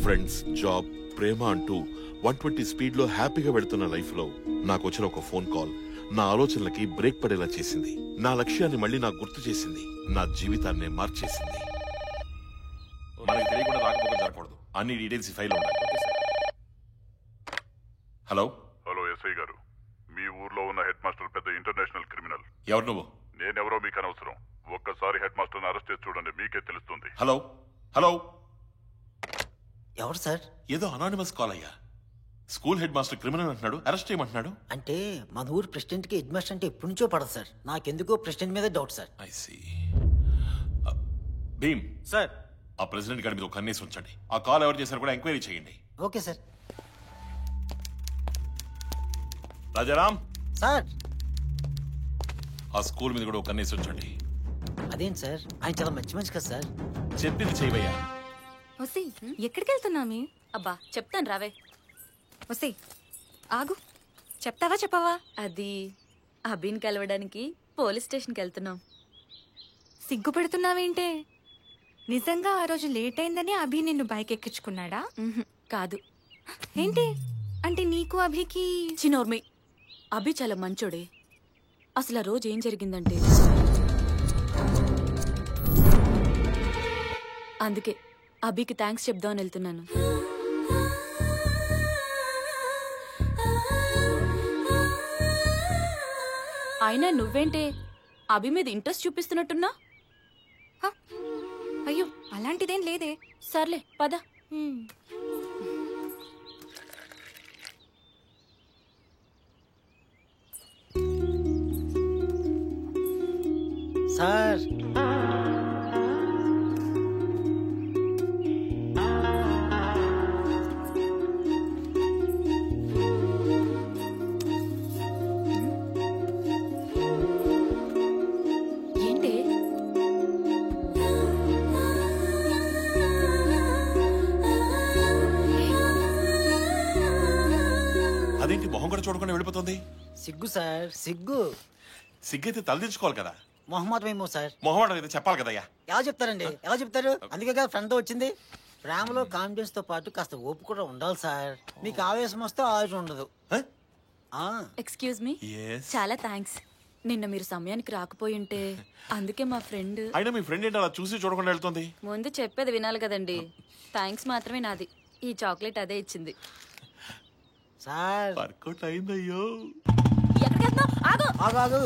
Friends, job, ప్రేమ అంటూ 120 speed లో హ్యాపీగా వెళ్తున్న లైఫ్ లో నాకు వచ్చిన ఒక ఫోన్ కాల్ నా ఆలోచనలకి బ్రేక్ పడేలా చేసింది. నా లక్ష్యాన్ని మళ్ళీ నాకు గుర్తు చేసింది. నా జీవితాన్ని మార్చేసింది. మనకి తెలియకుండా రాకపోక జరగకూడదు. అన్ని డీటెయిల్స్ ఈ ఫైల్ ఉండాలి. హలో హలో ఎస్ఐ గారు, మీ ఊర్లో ఉన్న హెడ్ మాస్టర్ పెద్ద ఇంటర్నేషనల్ క్రిమినల్. ఎవరు నువ్వు? నేనెవరో మీకు అనవసరం. ఒక్కసారి హెడ్ మాస్టర్ని అరెస్ట్ చేసి చూడండి, మీకే తెలుస్తుంది. హలో హలో, ఎవరు సార్? ఏదో అనానిమస్ కాల్ అయ్యా. స్కూల్ హెడ్ మాస్టర్ క్రిమినల్ అంటున్నాడు, అరెస్ట్ చేయమంటున్నాడు. అంటే మన ఊరు ప్రెసిడెంట్ కి హెడ్ మాస్టర్ అంటే ఎప్పటి నుంచో పడదు సార్. నాకెందుకో ప్రెసిడెంట్ మీద doubt sir. I see. Bheem sir, ఆ ప్రెసిడెంట్ గారి మీద ఒక కన్నేసి ఉంచండి. ఆ కాల్ ఎవరు చేశారు కూడా ఎంక్వైరీ చేయండి. Okay sir. రాజారాం సార్, ఆ స్కూల్ మీద కూడా ఒక కన్నేసి ఉంచండి. అదేంటి సార్, ఆయన చాలా మంచి మనిషి కదా సార్. చెప్పింది చేయవయ్యా. ఒసేయ్, ఎక్కడికి వెళ్తున్నామి? అబ్బా చెప్తాను రావే. ఒసేయ్ ఆగు, చెప్తావా చెప్పవా? అది అభిని కలవడానికి పోలీస్ స్టేషన్కి వెళ్తున్నాం. సిగ్గుపడుతున్నావేంటే? నిజంగా ఆ రోజు లేట్ అయిందని అభి నిన్ను బైక్ ఎక్కించుకున్నాడా? కాదు. ఏంటి అంటే నీకు అభికి? చిన్నోర్మి, అభి చాలా మంచోడే. అసలు ఆ రోజు ఏం జరిగిందంటే, అందుకే అభికి థ్యాంక్స్ చెప్దామని వెళ్తున్నాను. అయినా నువ్వేంటే అభి మీద ఇంట్రెస్ట్ చూపిస్తున్నట్టున్నా? అయ్యో అలాంటిదేం లేదే. సర్లే పద. సార్, ఏంటి అదేంటి మొహం కూడా చూడకుండా వెళ్ళిపోతుంది? సిగ్గు సార్, సిగ్గు. సిగ్గైతే తలదించుకోవాలి కదా. మొహమాటమేమో సార్. మొహమాట అయితే చెప్పాలి కదయ్యా. ఎలా చెప్తారండి, ఎలా చెప్తారు? అందుకే కదా ఫ్రెండ్ వచ్చింది. ప్రేమలో కాన్ఫిడెన్స్ తో పాటు కాస్త ఓపు కూడా ఉండాలి సార్. మీకు ఆవేశం వస్తే ఆయుష్ ఉండదు. Excuse me. చాలా థ్యాంక్స్. నిన్న మీరు సమయానికి రాకపోయి ఉంటే అందుకే మా ఫ్రెండ్. అయినా మీ ఫ్రెండ్ ఏంటి అలా చూసి చూడకుండా వెళ్తుంది? ముందు చెప్పేది వినాలి కదండి. థ్యాంక్స్ మాత్రమే నాది. ఈ చాక్లెట్ అదే ఇచ్చింది. సార్ వర్కౌట్ అయిందయ్యో. ఎక్కడికి వెళ్తున్నావ్? ఆగు. ఆగు ఆగు.